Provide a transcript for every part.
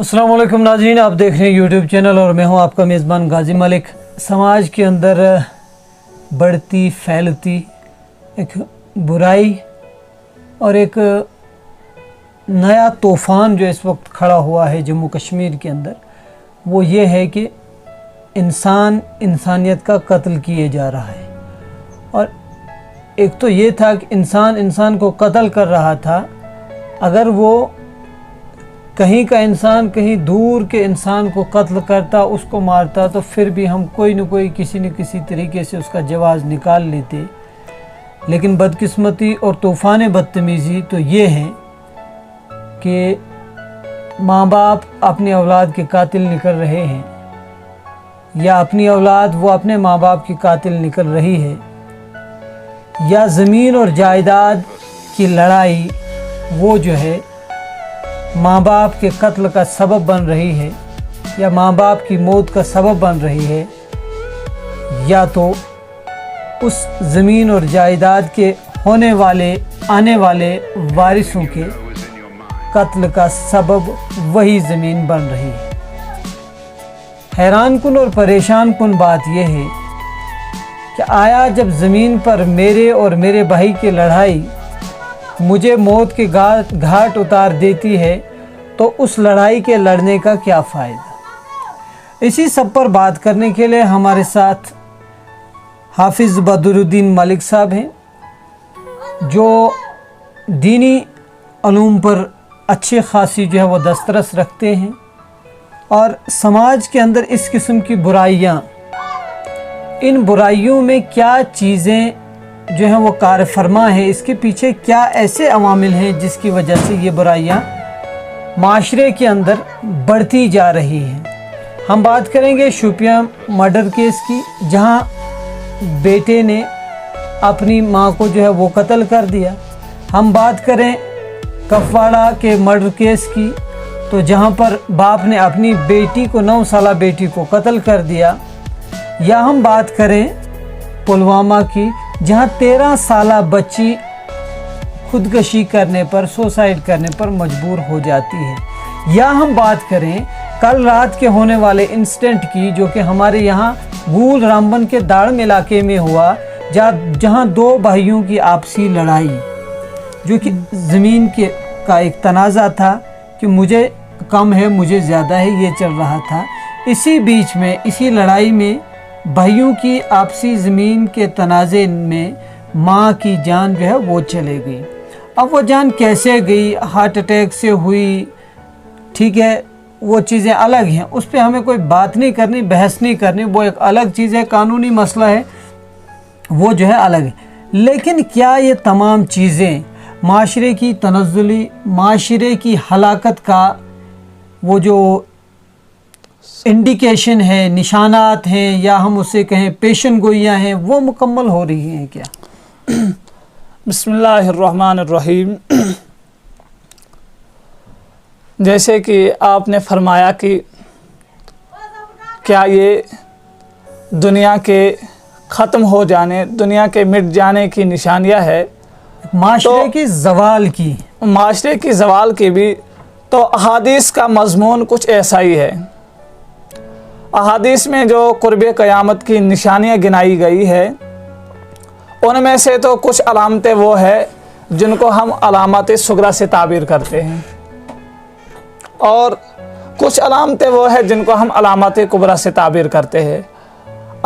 अस्सलाम वालेकुम नाज़रीन, आप देख रहे हैं यूट्यूब चैनल और मैं हूं आपका मेज़बान गाजी मलिक। समाज के अंदर बढ़ती फैलती एक बुराई और एक नया तूफ़ान जो इस वक्त खड़ा हुआ है जम्मू कश्मीर के अंदर, वो ये है कि इंसान इंसानियत का कत्ल किए जा रहा है। और एक तो ये था कि इंसान इंसान को कत्ल कर रहा था। अगर वो कहीं का इंसान कहीं दूर के इंसान को कत्ल करता, उसको मारता, तो फिर भी हम कोई न कोई किसी न किसी तरीके से उसका जवाज़ निकाल लेते। लेकिन बदकिस्मती और तूफ़ान बदतमीज़ी तो ये है कि माँ बाप अपनी औलाद के कातिल निकल रहे हैं, या अपनी औलाद वो अपने माँ बाप की कातिल निकल रही है, या ज़मीन और जायदाद की लड़ाई वो जो है माँ बाप के कत्ल का सबब बन रही है, या माँ बाप की मौत का सबब बन रही है, या तो उस ज़मीन और जायदाद के होने वाले आने वाले वारिसों के कत्ल का सबब वही ज़मीन बन रही है। हैरान कुन और परेशान कुन बात यह है कि आया जब ज़मीन पर मेरे और मेरे भाई की लड़ाई मुझे मौत के घाट उतार देती है, तो उस लड़ाई के लड़ने का क्या फ़ायदा। इसी सब पर बात करने के लिए हमारे साथ हाफिज़ बदरुद्दीन मलिक साहब हैं, जो दीनी उलूम पर अच्छी खासी जो है वो दस्तरस रखते हैं, और समाज के अंदर इस किस्म की बुराइयाँ, इन बुराइयों में क्या चीज़ें जो हैं वो कार फरमा है, इसके पीछे क्या ऐसे अवामिल हैं जिसकी वजह से ये बुराइयाँ माशरे के अंदर बढ़ती जा रही हैं। हम बात करेंगे शोपियां मर्डर केस की, जहां बेटे ने अपनी मां को जो है वो कत्ल कर दिया। हम बात करें कफवाड़ा के मर्डर केस की, तो जहां पर बाप ने अपनी बेटी को 9 साला बेटी को कत्ल कर दिया। या हम बात करें पुलवामा की, जहां 13 साला बच्ची खुदकशी करने पर, सुसाइड करने पर मजबूर हो जाती है। या हम बात करें कल रात के होने वाले इंसिडेंट की, जो कि हमारे यहाँ गूल रामबन के दाड़म इलाके में हुआ, जहाँ 2 भाइयों की आपसी लड़ाई, जो कि ज़मीन के का एक तनाज़ा था कि मुझे कम है मुझे ज़्यादा है, ये चल रहा था। इसी बीच में, इसी लड़ाई में, भाइयों की आपसी ज़मीन के तनाज़े में माँ की जान जो है वो चले गई। अब वो जान कैसे गई, हार्ट अटैक से हुई, ठीक है, वो चीज़ें अलग हैं, उस पर हमें कोई बात नहीं करनी, बहस नहीं करनी, वो एक अलग चीज़ है, कानूनी मसला है, वो जो है अलग है। लेकिन क्या ये तमाम चीज़ें माशरे की तनज़्ज़ुली, माशरे की हलाकत का वो जो इंडिकेशन है, निशानात हैं, या हम उसे कहें पेशन गोइयाँ हैं, वो मुकम्मल हो रही हैं क्या? बिस्मिल्लाहिर्रहमानिर्रहीम। जैसे कि आपने फरमाया कि क्या ये दुनिया के ख़त्म हो जाने, दुनिया के मिट जाने की निशानियां है, माशरे की ज़वाल की, माशरे की ज़वाल की भी, तो अहादीस का मज़मून कुछ ऐसा ही है। अहादीस में जो क़ुर्ब क़यामत की निशानियां गिनाई गई है, उनमें से तो कुछ अलामतें वो है जिनको हम अलामत सुगरा से ताबीर करते हैं, और कुछ अलामतें वो है जिनको हम अलामत कुबरा से ताबीर करते हैं।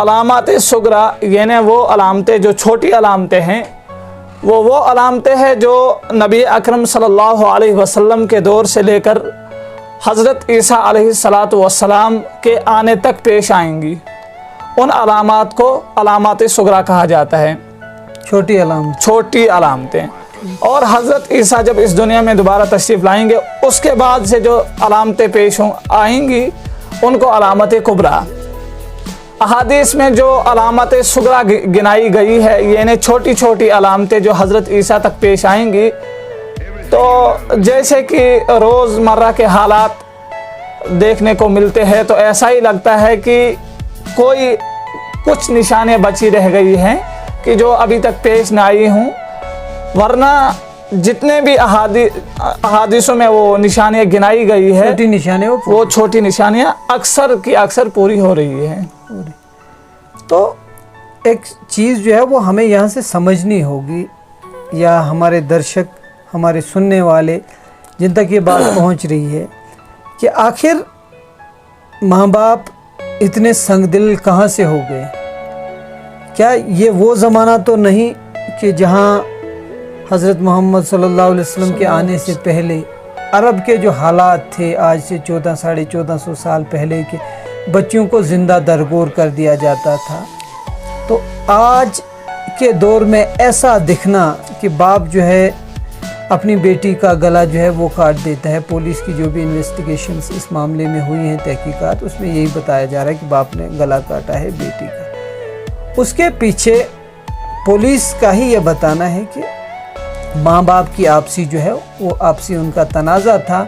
अलामत सुगरा यानी वो अलामतें जो छोटी अलामतें हैं, वो अलामतें हैं जो नबी अकरम सल्लल्लाहु अलैहि वसल्लम के दौर से लेकर हज़रत ईसा अलैहिस्सलातु वस्सलाम के आने तक पेश आएंगी। उन अलामात को अलामत सुगरा कहा जाता है, छोटी अलामतें। और हज़रत ईसा जब इस दुनिया में दोबारा तशरीफ़ लाएंगे, उसके बाद से जो अलामतें पेश आएंगी उनको अलामत कुबरा। अहादीस में जो अलामत सुगरा गिनाई गई है, यानी छोटी छोटी अलामतें जो हज़रत ईसा तक पेश आएंगी, तो जैसे कि रोज़मर्रा के हालात देखने को मिलते हैं, तो ऐसा ही लगता है कि कोई कुछ निशानें बची रह गई हैं कि जो अभी तक पेश न आई हूँ, वरना जितने भी अहादीसों में वो निशानियाँ गिनाई गई है, छोटी निशानियाँ वो छोटी निशानियाँ अक्सर की अक्सर पूरी हो रही है। तो एक चीज़ जो है वो हमें यहाँ से समझनी होगी, या हमारे दर्शक, हमारे सुनने वाले जिन तक ये बात पहुँच रही है, कि आखिर माँ बाप इतने संगदिल कहाँ से हो गए। क्या ये वो ज़माना तो नहीं कि जहाँ हज़रत मोहम्मद सल्लल्लाहु अलैहि वसल्लम के आने से पहले अरब के जो हालात थे, आज से 1400-1450 साल पहले के बच्चों को ज़िंदा दरगोर कर दिया जाता था, तो आज के दौर में ऐसा दिखना कि बाप जो है अपनी बेटी का गला जो है वो काट देता है। पुलिस की जो भी इन्वेस्टिगेशंस इस मामले में हुई हैं, तहकीकात, उसमें यही बताया जा रहा है कि बाप ने गला काटा है बेटी का। उसके पीछे पुलिस का ही ये बताना है कि माँ बाप की आपसी जो है वो आपसी उनका तनाज़ा था।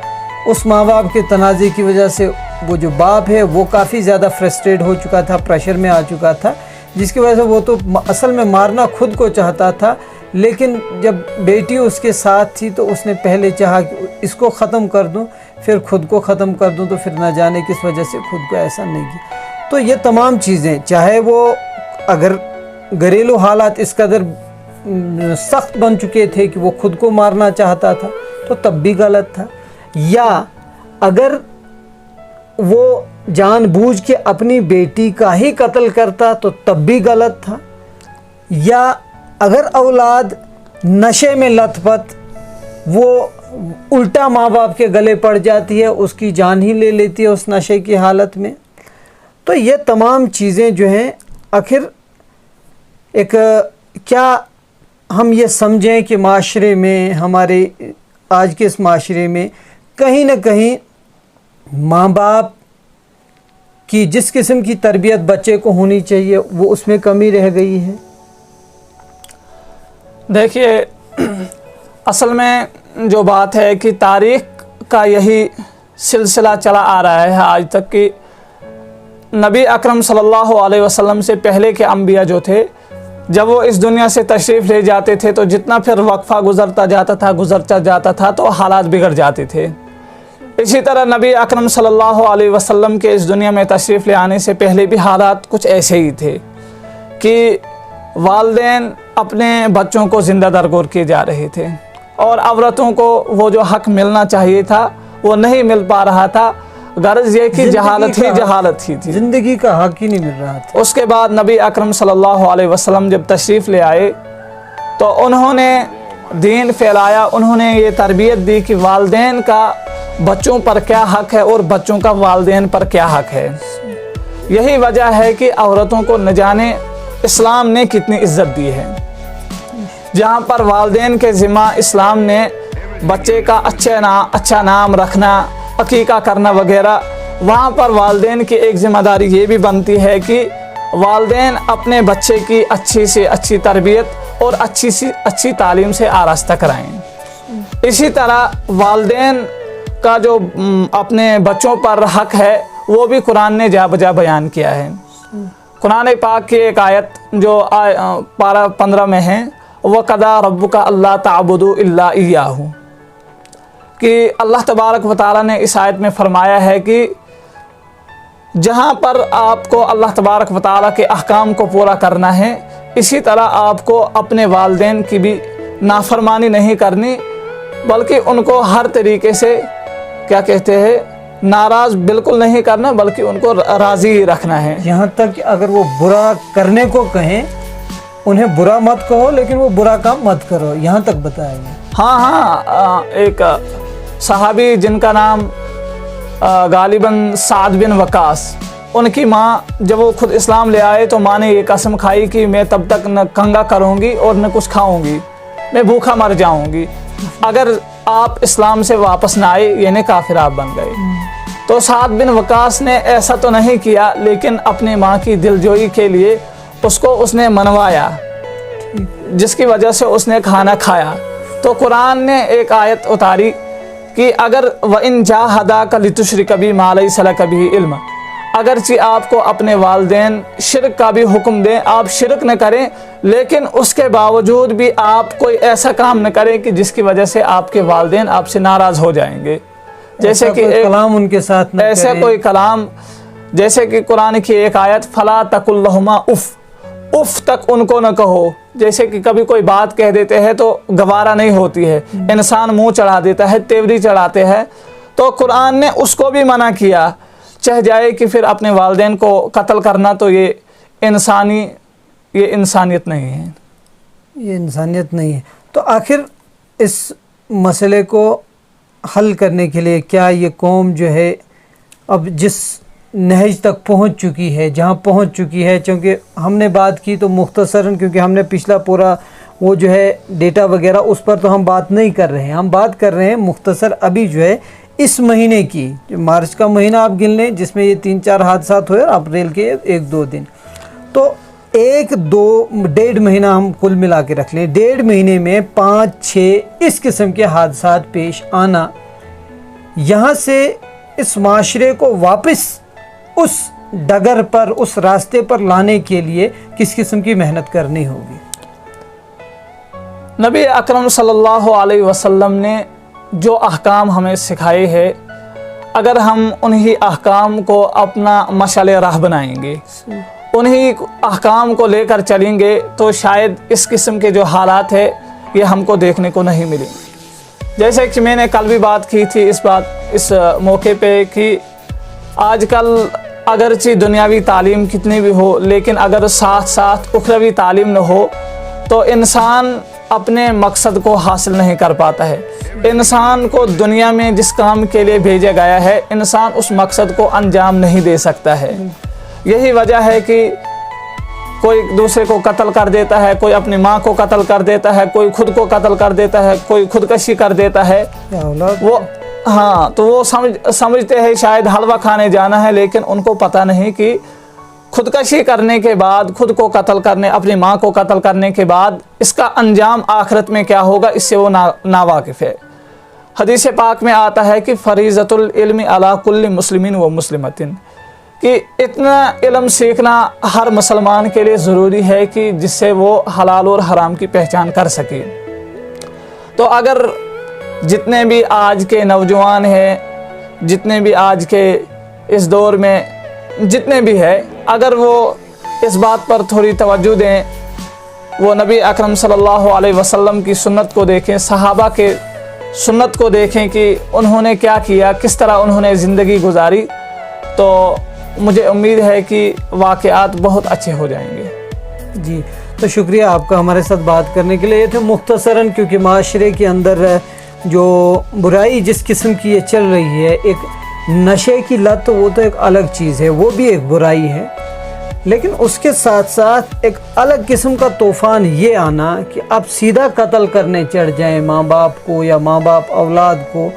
उस माँ बाप के तनाज़े की वजह से वो जो बाप है वो काफ़ी ज़्यादा फ्रस्ट्रेट हो चुका था, प्रेशर में आ चुका था, जिसकी वजह से वो तो असल में मारना खुद को चाहता था, लेकिन जब बेटी उसके साथ थी तो उसने पहले चाहा कि इसको ख़त्म कर दूं, फिर खुद को ख़त्म कर दूं, तो फिर न जाने किस वजह से खुद को ऐसा नहीं किया। तो ये तमाम चीज़ें, चाहे वो अगर घरेलू हालात इस कदर सख्त बन चुके थे कि वो खुद को मारना चाहता था, तो तब भी गलत था, या अगर वो जानबूझ के अपनी बेटी का ही कत्ल करता तो तब भी गलत था, या अगर औलाद नशे में लथपथ वो उल्टा माँ बाप के गले पड़ जाती है, उसकी जान ही ले लेती है उस नशे की हालत में। तो ये तमाम चीज़ें जो हैं, आखिर एक क्या हम ये समझें कि माशरे में, हमारे आज के इस माशरे में कहीं ना कहीं माँ बाप की जिस किस्म की तरबियत बच्चे को होनी चाहिए वो उसमें कमी रह गई है। देखिए, असल में जो बात है कि तारीख़ का यही सिलसिला चला आ रहा है आज तक कि नबी अकरम सल्लल्लाहु अलैहि वसल्लम से पहले के अंबिया जो थे, जब वो इस दुनिया से तशरीफ़ ले जाते थे तो जितना फिर वक्फ़ा गुज़रता जाता था तो हालात बिगड़ जाते थे। इसी तरह नबी अकरम सल्लल्लाहु अलैहि वसल्लम के इस दुनिया में तशरीफ़ ले आने से पहले भी हालात कुछ ऐसे ही थे कि वालिदैन अपने बच्चों को ज़िंदा दरगोर किए जा रहे थे, और औरतों को वो जो हक़ मिलना चाहिए था वो नहीं मिल पा रहा था। गर्ज ये कि जहालत ही थी, ज़िंदगी का हक़ ही नहीं मिल रहा था। उसके बाद नबी अकरम सल्लल्लाहु अलैहि वसल्लम जब तशरीफ़ ले आए तो उन्होंने दीन फैलाया, उन्होंने ये तरबियत दी कि वालिदैन का बच्चों पर क्या हक़ है और बच्चों का वालिदैन पर क्या हक़ है। यही वजह है कि औरतों को न जाने इस्लाम ने कितनी इज़्ज़त दी है। जहाँ पर वालिदैन के ज़िम्मा इस्लाम ने बच्चे का अच्छा नाम रखना, अकीका करना वगैरह, वहाँ पर वालिदैन की एक ज़िम्मेदारी ये भी बनती है कि वालिदैन अपने बच्चे की अच्छी से अच्छी तरबियत और अच्छी से अच्छी तालीम से आरास्ता कराएं। इसी तरह वालिदैन का जो अपने बच्चों पर हक़ है वो भी कुरान ने जा बजा बयान किया है। कुरान पाक की एक आयत जो पारा 15 में है, वक़दा रब्बुका अल्ला ताबुदू इल्ला इय्याहु, कि अल्लाह तबारक व तआला ने इस आयत में फ़रमाया है कि जहाँ पर आपको अल्लाह तबारक व तआला के अहकाम को पूरा करना है, इसी तरह आपको अपने वालिदैन की भी नाफरमानी नहीं करनी, बल्कि उनको हर तरीके से क्या कहते हैं नाराज़ बिल्कुल नहीं करना, बल्कि उनको राज़ी ही रखना है। यहाँ तक कि अगर वो बुरा करने को कहें, उन्हें बुरा मत कहो, लेकिन वो बुरा काम मत करो, यहाँ तक बताएंगे। हाँ, एक सहाबी जिनका नाम गालिबन साद बिन वकास, उनकी माँ जब वो खुद इस्लाम ले आए तो माँ ने ये कसम खाई कि मैं तब तक न कंगा करूँगी और न कुछ खाऊँगी, मैं भूखा मर जाऊँगी, अगर आप इस्लाम से वापस ना आए, यानी काफिर आप बन गए। तो साद बिन वकास ने ऐसा तो नहीं किया, लेकिन अपनी माँ की दिलजोई के लिए उसको उसने मनवाया, जिसकी वजह से उसने खाना खाया। तो कुरान ने एक आयत उतारी कि अगर व इन जाहदाका लितुश्रिक बी मा लैसा लक बिही इल्म, अगरचे आपको अपने वालिदैन शिरक का भी हुक्म दें, आप शिरक न करें, लेकिन उसके बावजूद भी आप कोई ऐसा काम न करें कि जिसकी वजह से आपके वालिदैन आपसे नाराज़ हो जाएंगे। जैसे कि कलाम उनके साथ न ऐसा करें। कोई कलाम, जैसे कि कुरान की एक आयत, फला तकुल्लहुमा उफ, उफ तक उनको न कहो। जैसे कि कभी कोई बात कह देते हैं तो गवारा नहीं होती है, इंसान मुंह चढ़ा देता है, तेवरी चढ़ाते हैं, तो कुरान ने उसको भी मना किया। चाह जाए कि फिर अपने वालिदैन को कत्ल करना, तो ये इंसानियत नहीं है, ये इंसानियत नहीं है। तो आखिर इस मसले को हल करने के लिए क्या ये कौम जो है अब जिस नहज तक पहुंच चुकी है, जहां पहुंच चुकी है, क्योंकि हमने बात की तो मुख्तसरन, क्योंकि हमने पिछला पूरा वो जो है डेटा वगैरह उस पर तो हम बात नहीं कर रहे हैं, हम बात कर रहे हैं मुख्तसर अभी जो है इस महीने की, जो मार्च का महीना आप गिन लें जिसमें ये 3-4 हादसा हुए, और अप्रैल के 1-2 दिन, तो 1-2-1.5 महीना हम कुल मिला के रख लें। 1.5 महीने में 5-6 इस किस्म के हादसा पेश आना, यहाँ से इस माशरे को वापस उस डगर पर, उस रास्ते पर लाने के लिए किस किस्म की मेहनत करनी होगी? नबी अकरम सल्लल्लाहु अलैहि वसल्लम ने जो अहकाम हमें सिखाए हैं, अगर हम उन्हीं अहकाम को अपना मशाल राह बनाएंगे, उन्हीं अहकाम को लेकर चलेंगे, तो शायद इस किस्म के जो हालात है ये हमको देखने को नहीं मिलेंगे। जैसे कि मैंने कल भी बात की थी इस मौके पे कि आजकल अगरचे दुनियावी तालीम कितनी भी हो, लेकिन अगर साथ साथ उखरवी तालीम न हो तो इंसान अपने मकसद को हासिल नहीं कर पाता है। इंसान को दुनिया में जिस काम के लिए भेजा गया है, इंसान उस मकसद को अंजाम नहीं दे सकता है। यही वजह है कि कोई दूसरे को कत्ल कर देता है, कोई अपनी माँ को कत्ल कर देता है, कोई खुद को कत्ल कर देता है, कोई खुदकशी कर देता है। वो हाँ, तो वो समझते हैं शायद हलवा खाने जाना है, लेकिन उनको पता नहीं कि खुदकशी करने के बाद, खुद को कत्ल करने, अपनी माँ को कत्ल करने के बाद इसका अंजाम आखिरत में क्या होगा, इससे वो नावाकिफ़ है। हदीस पाक में आता है कि फरीज़तुल इल्मी अला कुल्ली मुस्लिमिन व मुस्लिमतिन, कि इतना इल्म सीखना हर मुसलमान के लिए ज़रूरी है कि जिससे वो हलाल और हराम की पहचान कर सके। तो अगर जितने भी आज के नौजवान हैं, जितने भी आज के इस दौर में जितने भी है, अगर वो इस बात पर थोड़ी तवज्जो दें, वो नबी अकरम सल्लल्लाहु अलैहि वसल्लम की सुन्नत को देखें, सहाबा के सुन्नत को देखें कि उन्होंने क्या किया, किस तरह उन्होंने ज़िंदगी गुजारी, तो मुझे उम्मीद है कि वाक़यात बहुत अच्छे हो जाएंगे। जी, तो शुक्रिया आपका हमारे साथ बात करने के लिए। ये थे मुख्तसरन, क्योंकि माशरे के अंदर जो बुराई जिस किस्म की ये चल रही है, एक नशे की लत, वो तो एक अलग चीज़ है, वो भी एक बुराई है, लेकिन उसके साथ साथ एक अलग किस्म का तूफ़ान ये आना कि आप सीधा कत्ल करने चढ़ जाएं माँ बाप को या माँ बाप औलाद को,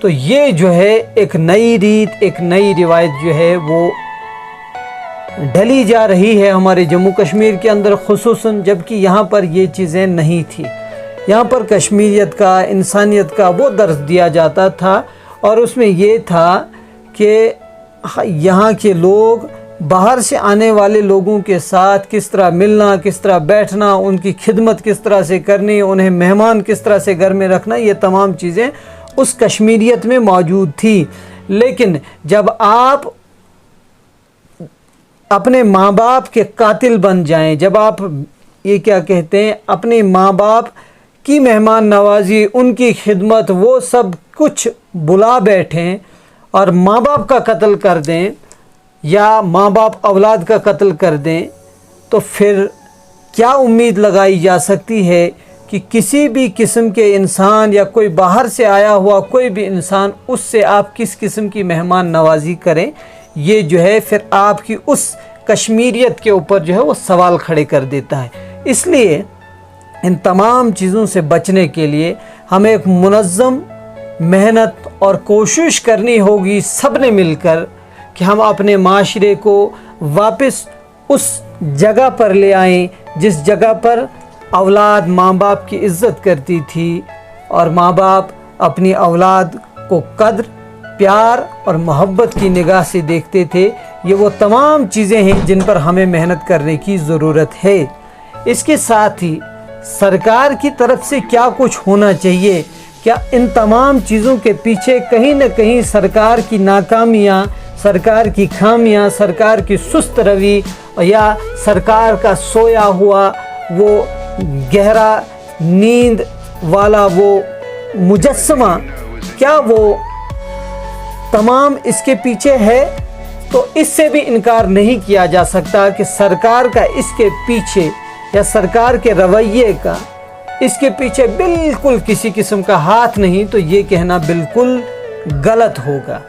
तो ये जो है एक नई रीत, एक नई रिवायत जो है वो ढली जा रही है हमारे जम्मू कश्मीर के अंदर खुसूसन, जबकि यहाँ पर ये चीज़ें नहीं थी। यहाँ पर कश्मीरियत का, इंसानियत का वो दर्स दिया जाता था, और उसमें ये था कि यहाँ के लोग बाहर से आने वाले लोगों के साथ किस तरह मिलना, किस तरह बैठना, उनकी खिदमत किस तरह से करनी, उन्हें मेहमान किस तरह से घर में रखना, ये तमाम चीज़ें उस कश्मीरियत में मौजूद थी। लेकिन जब आप अपने माँ बाप के कातिल बन जाएं, जब आप ये क्या कहते हैं, अपने माँ बाप की मेहमान नवाजी, उनकी खिदमत, वो सब कुछ बुला बैठें और माँ बाप का कत्ल कर दें या माँ बाप औलाद का कत्ल कर दें, तो फिर क्या उम्मीद लगाई जा सकती है कि किसी भी किस्म के इंसान या कोई बाहर से आया हुआ कोई भी इंसान, उससे आप किस किस्म की मेहमान नवाजी करें? ये जो है फिर आपकी उस कश्मीरियत के ऊपर जो है वो सवाल खड़े कर देता है। इसलिए इन तमाम चीज़ों से बचने के लिए हमें एक मुनज़्ज़म मेहनत और कोशिश करनी होगी सब ने मिलकर कि हम अपने माशरे को वापस उस जगह पर ले आएँ जिस जगह पर औलाद माँ बाप की इज़्ज़त करती थी और माँ बाप अपनी औलाद को कद्र प्यार और मोहब्बत की निगाह से देखते थे। ये वो तमाम चीज़ें हैं जिन पर हमें मेहनत करने की ज़रूरत है। इसके साथ ही सरकार की तरफ से क्या कुछ होना चाहिए, क्या इन तमाम चीज़ों के पीछे कहीं न कहीं सरकार की नाकामियाँ, सरकार की खामियाँ, सरकार की सुस्त रवि या सरकार का सोया हुआ वो गहरा नींद वाला वो मुजस्समा, क्या वो तमाम इसके पीछे है? तो इससे भी इनकार नहीं किया जा सकता कि सरकार का इसके पीछे या सरकार के रवैये का इसके पीछे बिल्कुल किसी किस्म का हाथ नहीं, तो ये कहना बिल्कुल गलत होगा।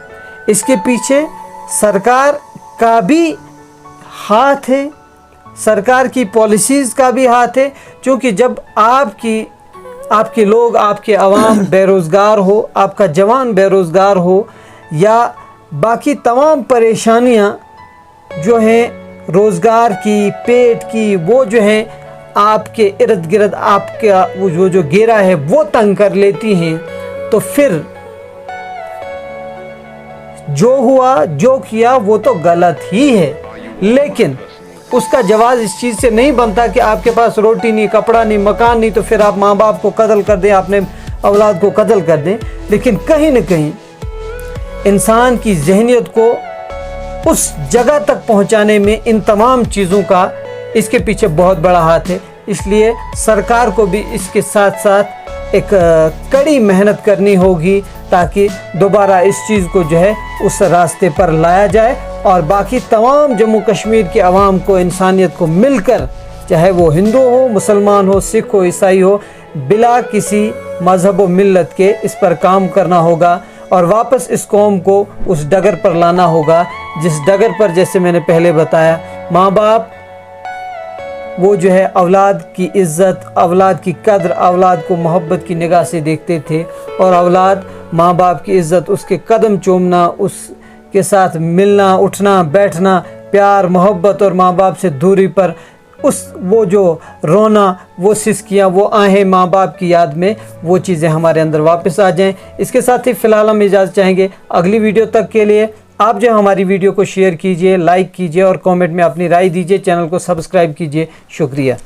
इसके पीछे सरकार का भी हाथ है, सरकार की पॉलिसीज़ का भी हाथ है। क्योंकि जब आपके लोग, आपके अवाम बेरोज़गार हो, आपका जवान बेरोज़गार हो या बाकी तमाम परेशानियां जो हैं रोज़गार की, पेट की, वो जो है आपके इर्द गिर्द आपका वो जो घेरा है वो तंग कर लेती हैं, तो फिर जो हुआ, जो किया वो तो गलत ही है। लेकिन उसका जवाब इस चीज़ से नहीं बनता कि आपके पास रोटी नहीं, कपड़ा नहीं, मकान नहीं, तो फिर आप माँ बाप को कत्ल कर दें, अपने औलाद को कत्ल कर दें। लेकिन कहीं न कहीं इंसान की ज़हनियत को उस जगह तक पहुंचाने में इन तमाम चीज़ों का इसके पीछे बहुत बड़ा हाथ है। इसलिए सरकार को भी इसके साथ साथ एक कड़ी मेहनत करनी होगी ताकि दोबारा इस चीज़ को जो है उस रास्ते पर लाया जाए और बाकी तमाम जम्मू कश्मीर के अवाम को, इंसानियत को मिलकर, चाहे वो हिंदू हो, मुसलमान हो, सिख हो, ईसाई हो, बिला किसी मज़हब व मिल्लत के इस पर काम करना होगा और वापस इस कौम को उस डगर पर लाना होगा जिस डगर पर, जैसे मैंने पहले बताया, माँ बाप वो जो है औलाद की इज़्ज़त, औलाद की कद्र, औलाद को मोहब्बत की निगाह से देखते थे और औलाद माँ बाप की इज़्ज़त, उसके कदम चूमना, उसके साथ मिलना, उठना, बैठना, प्यार, मोहब्बत और माँ बाप से दूरी पर वो जो रोना, वो सिसकियाँ, वो आहें माँ बाप की याद में, वो चीज़ें हमारे अंदर वापस आ जाएं। इसके साथ ही फ़िलहाल हम इजाज़त चाहेंगे। अगली वीडियो तक के लिए आप जो हमारी वीडियो को शेयर कीजिए, लाइक कीजिए और कमेंट में अपनी राय दीजिए। चैनल को सब्सक्राइब कीजिए। शुक्रिया।